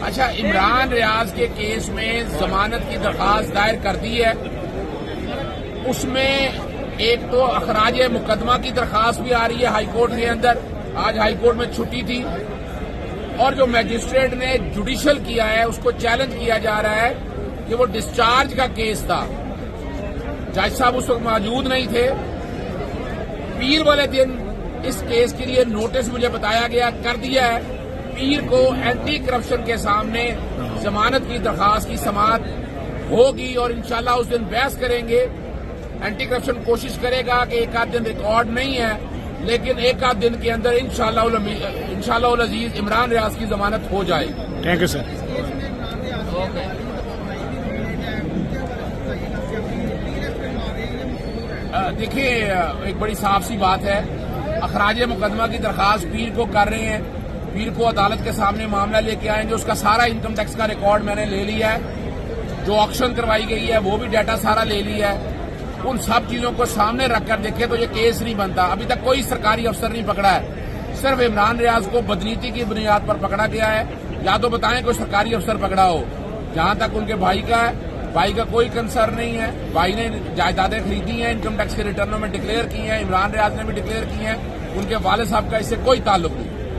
अच्छा, इमरान रियाज के केस में जमानत की दरखास्त दायर कर दी है। उसमें एक तो अखराज मुकदमा की दरखास्त भी आ रही है हाईकोर्ट के अंदर। आज हाईकोर्ट में छुट्टी थी और जो मैजिस्ट्रेट ने जुडिशल किया है उसको चैलेंज किया जा रहा है कि वो डिस्चार्ज का केस था। जज साहब उस वक्त मौजूद नहीं थे। पीर वाले दिन इस केस के लिए नोटिस मुझे बताया गया, कर दिया है। पीर को एंटी करप्शन के सामने जमानत की दरखास्त की समाअत होगी और इंशाल्लाह उस दिन बहस करेंगे। एंटी करप्शन कोशिश करेगा कि एक आध दिन रिकॉर्ड नहीं है, लेकिन एक आध दिन के अंदर इंशाल्लाह अजीज इमरान रियाज की जमानत हो जाएगी। Thank you sir. देखिए, एक बड़ी साफ सी बात है। अखराज मुकदमा की दरखास्त पीर को कर रहे हैं। पीर को अदालत के सामने मामला लेके आएंगे। उसका सारा इनकम टैक्स का रिकॉर्ड मैंने ले लिया है। जो ऑक्शन करवाई गई है वो भी डाटा सारा ले लिया है। उन सब चीजों को सामने रखकर देखे तो ये केस नहीं बनता। अभी तक कोई सरकारी अफसर नहीं पकड़ा है। सिर्फ इमरान रियाज को बदनीति की बुनियाद पर पकड़ा गया है। या तो बताएं कोई सरकारी अफसर पकड़ा हो। जहां तक उनके भाई का है, भाई का कोई कंसर्न नहीं है। भाई ने जायदादें खरीदी हैं, इनकम टैक्स के रिटर्नों में डिक्लेयर की हैं। इमरान रियाज ने भी डिक्लेयर की हैं। उनके वाले साहब का इससे कोई ताल्लुक नहीं।